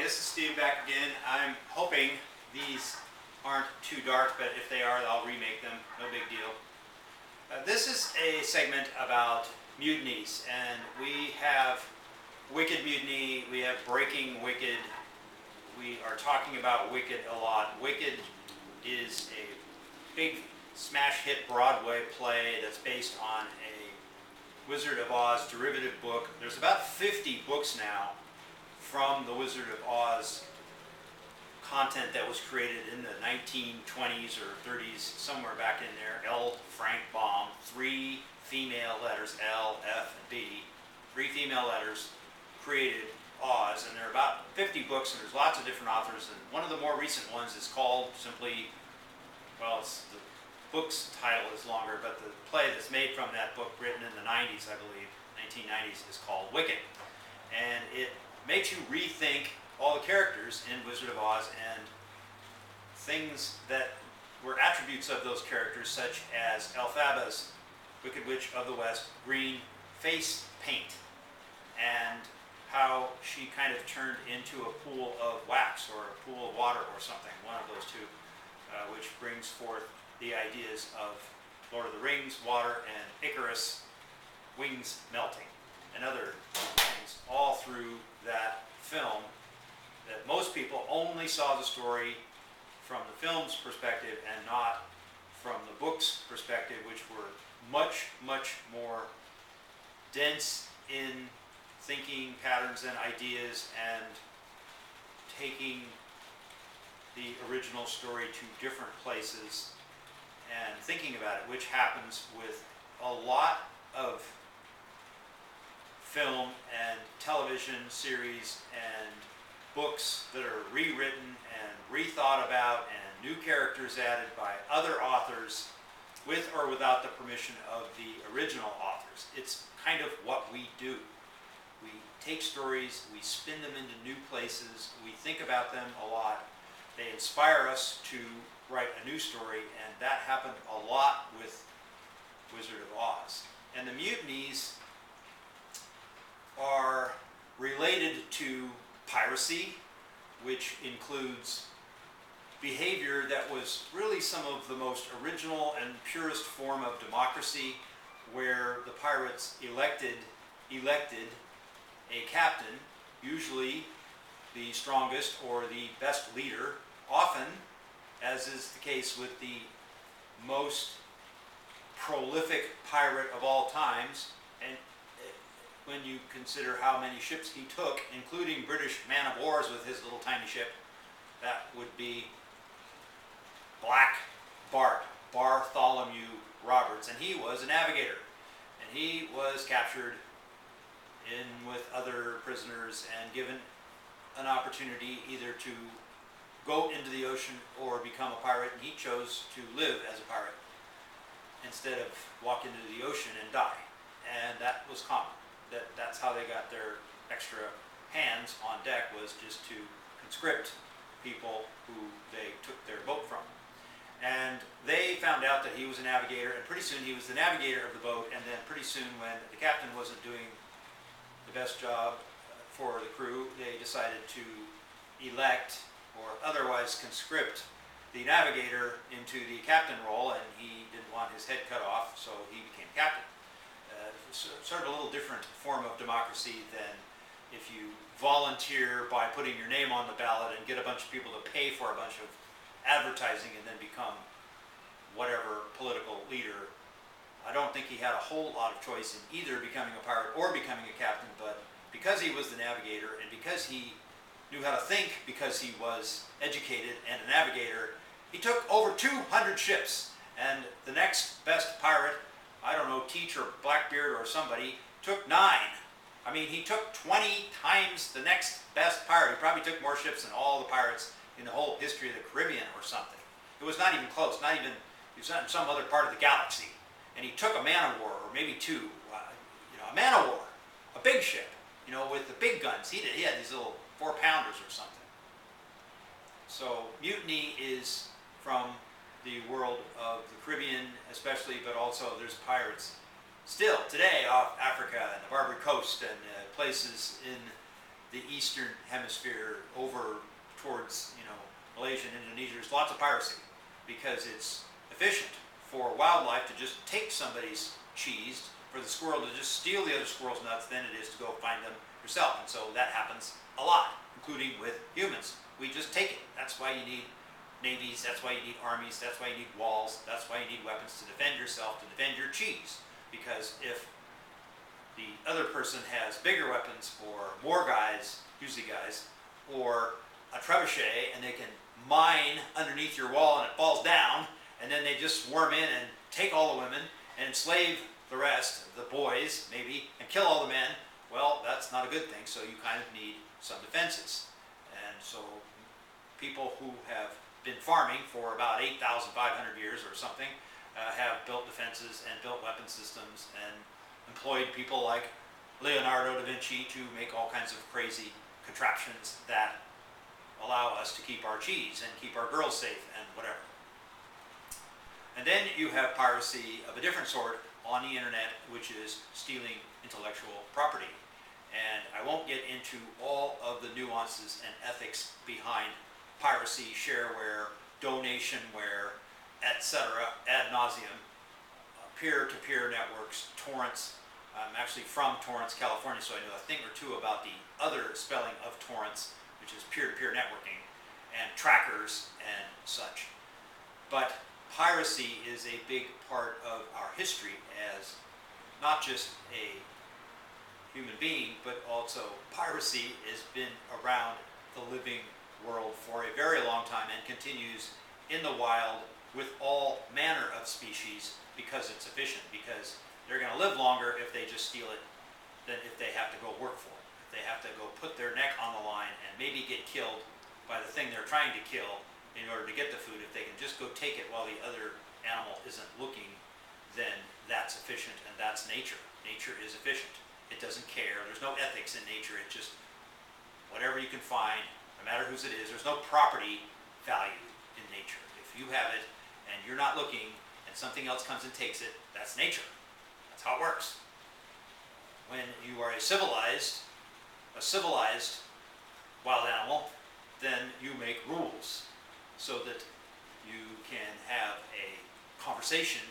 this is Steve back again. I'm hoping these aren't too dark, but if they are, I'll remake them. No big deal. This is a segment about mutinies, and we have Wicked Mutiny, we have Breaking Wicked. We are talking about Wicked a lot. Wicked is a big smash hit Broadway play that's based on a Wizard of Oz derivative book. There's about 50 books now from the Wizard of Oz content that was created in the 1920s or 30s, somewhere back in there. L. Frank Baum, 3 female letters, L, F, and B, 3 female letters, created Oz, and there are about 50 books, and there's lots of different authors, and one of the more recent ones is called simply, well, the book's title is longer, but the play that's made from that book, written in the 90s, I believe, 1990s, is called Wicked. And it makes you rethink all the characters in Wizard of Oz and things that were attributes of those characters, such as Elphaba's Wicked Witch of the West green face paint, and how she kind of turned into a pool of wax or a pool of water or something, one of those two, which brings forth the ideas of Lord of the Rings, water, and Icarus, wings melting, and other things all through that film, that most people only saw the story from the film's perspective and not from the book's perspective, which were much, much more dense in thinking patterns and ideas and taking the original story to different places and thinking about it, which happens with a lot of film and television series and books that are rewritten and rethought about and new characters added by other authors with or without the permission of the original authors. It's kind of what we do. We take stories, we spin them into new places, we think about them a lot. They inspire us to write a new story, and that happened a lot with Wizard of Oz. And the mutinies are related to piracy, which includes behavior that was really some of the most original and purest form of democracy, where the pirates elected a captain, usually the strongest or the best leader, often, as is the case with the most prolific pirate of all times, and when you consider how many ships he took, including British man-of-wars with his little tiny ship, that would be Black Bart, Bartholomew Roberts, and he was a navigator, and he was captured in with other prisoners and given an opportunity either to go into the ocean or become a pirate, and he chose to live as a pirate instead of walk into the ocean and die. And that was common. That's how they got their extra hands on deck, was just to conscript people who they took their boat from. And they found out that he was a navigator, and pretty soon he was the navigator of the boat, and then pretty soon when the captain wasn't doing the best job for the crew, they decided to elect or otherwise conscript the navigator into the captain role, and he didn't want his head cut off, so he became captain. Sort of a little different form of democracy than if you volunteer by putting your name on the ballot and get a bunch of people to pay for a bunch of advertising and then become whatever political leader. I don't think he had a whole lot of choice in either becoming a pirate or becoming a captain, but because he was the navigator and because he knew how to think, because he was educated and a navigator, he took over 200 ships, and the next best pirate, I don't know, Teach or Blackbeard or somebody, took 9. I mean, he took 20 times the next best pirate. He probably took more ships than all the pirates in the whole history of the Caribbean or something. It was not even close, not even, he was not in some other part of the galaxy. And he took a man-of-war, or maybe 2, a man-of-war, a big ship, with the big guns. He had these little 4-pounders or something. So mutiny is from the world of the Caribbean especially, but also there's pirates still today off Africa and the Barbary Coast and places in the eastern hemisphere over towards, Malaysia and Indonesia, there's lots of piracy because it's efficient for wildlife to just take somebody's cheese, for the squirrel to just steal the other squirrel's nuts than it is to go find them yourself. And so that happens a lot, including with humans. We just take it. That's why you need navies, that's why you need armies, that's why you need walls, that's why you need weapons to defend yourself, to defend your cheese. Because if the other person has bigger weapons or more guys, usually guys, or a trebuchet, and they can mine underneath your wall and it falls down, and then they just swarm in and take all the women and enslave the rest, the boys maybe, and kill all the men, well, that's not a good thing. So you kind of need some defenses. And so people who have been farming for about 8,500 years or something have built defenses and built weapon systems and employed people like Leonardo da Vinci to make all kinds of crazy contraptions that allow us to keep our cheese and keep our girls safe and whatever. And then you have piracy of a different sort on the internet, which is stealing intellectual property. And I won't get into all of the nuances and ethics behind piracy, shareware, donationware, etc. ad nauseum, peer-to-peer networks, torrents. I'm actually from Torrance, California, so I know a thing or two about the other spelling of torrents, which is peer-to-peer networking, and trackers and such. But piracy is a big part of our history as not just a human being, but also piracy has been around the living world for a very long time and continues in the wild with all manner of species because it's efficient, because they're going to live longer if they just steal it than if they have to go work for it. If they have to go put their neck on the line and maybe get killed by the thing they're trying to kill in order to get the food, if they can just go take it while the other animal isn't looking, then that's efficient, and that's nature. Nature is efficient. It doesn't care. There's no ethics in nature. It's just whatever you can find, no matter whose it is. There's no property value in nature. If you have it and you're not looking and something else comes and takes it, that's nature. That's how it works. When you are a civilized wild animal, then you make rules so that you can have a conversation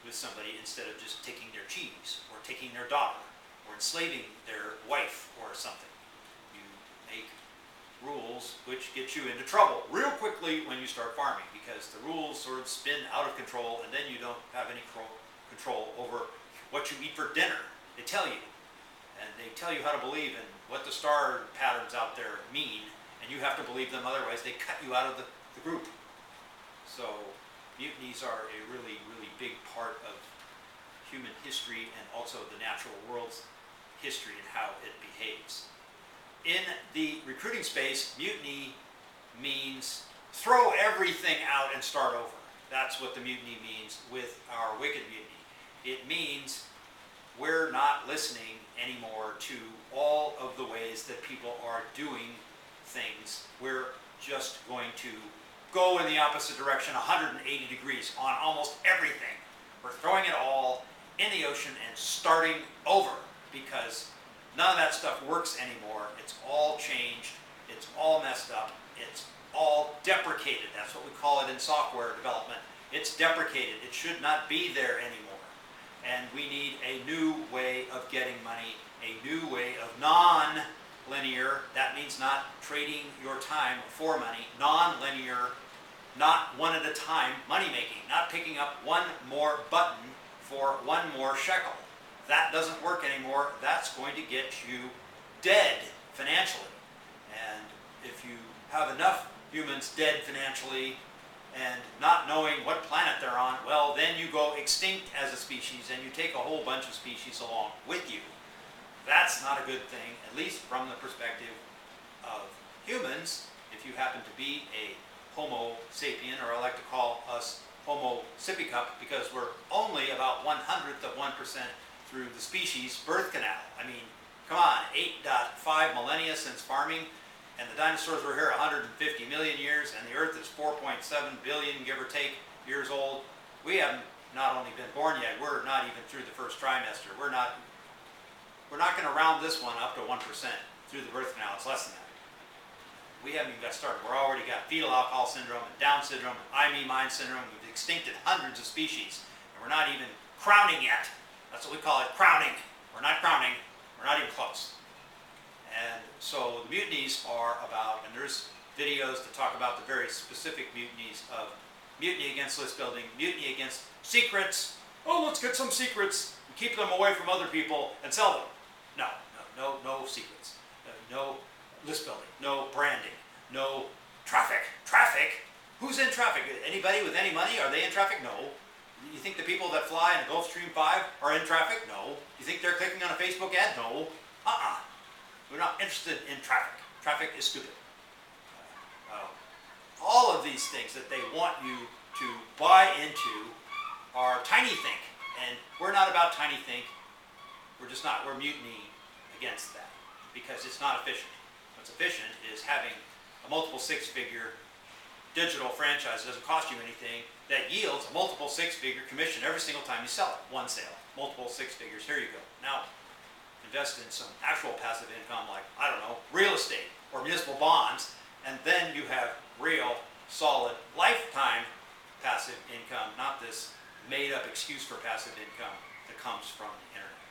with somebody instead of just taking their cheese or taking their daughter or enslaving their wife or something. You make rules which get you into trouble real quickly when you start farming, because the rules sort of spin out of control and then you don't have any control over what you eat for dinner. They tell you, and they tell you how to believe in what the star patterns out there mean, and you have to believe them, otherwise they cut you out of the group. So mutinies are a really, really big part of human history and also the natural world's history and how it behaves. In the recruiting space, mutiny means throw everything out and start over. That's what the mutiny means with our wicked mutiny. It means we're not listening anymore to all of the ways that people are doing things. We're just going to go in the opposite direction 180 degrees on almost everything. We're throwing it all in the ocean and starting over, because none of that stuff works anymore. It's all changed. It's all messed up. It's all deprecated. That's what we call it in software development. It's deprecated. It should not be there anymore. And we need a new way of getting money, a new way of non-linear, that means not trading your time for money, non-linear, not one at a time money making, not picking up one more button for one more shekel. That doesn't work anymore. That's going to get you dead financially. And if you have enough humans dead financially and not knowing what planet they're on, well, then you go extinct as a species and you take a whole bunch of species along with you. That's not a good thing, at least from the perspective of humans. If you happen to be a Homo sapien, or I like to call us Homo sipicup, because we're only about 1/100th of 1% through the species birth canal. I mean, come on, 8.5 millennia since farming, and the dinosaurs were here 150 million years, and the Earth is 4.7 billion, give or take, years old. We haven't not only been born yet, we're not even through the first trimester. We're not going to round this one up to 1% through the birth canal. It's less than that. We haven't even got started. We're already got fetal alcohol syndrome and Down syndrome and I, me, mine syndrome. We've extincted hundreds of species, and we're not even crowning yet. That's what we call it, crowning. We're not crowning. We're not even close. And so the mutinies are about, and there's videos to talk about the very specific mutinies of mutiny against list building, mutiny against secrets. Oh, let's get some secrets and keep them away from other people and sell them. No secrets. No list building. No branding. No traffic. Traffic? Who's in traffic? Anybody with any money? Are they in traffic? No. You think the people that fly in Gulfstream 5 are in traffic? No. You think they're clicking on a Facebook ad? No. We're not interested in traffic. Traffic is stupid. All of these things that they want you to buy into are tiny think. And we're not about tiny think. We're just not. We're mutiny against that because it's not efficient. What's efficient is having a multiple six-figure digital franchise that doesn't cost you anything that yields a multiple six-figure commission every single time you sell it. One sale, multiple six figures. Here you go. Now, invest in some actual passive income like, I don't know, real estate or municipal bonds, and then you have real, solid, lifetime passive income, not this made-up excuse for passive income that comes from the internet.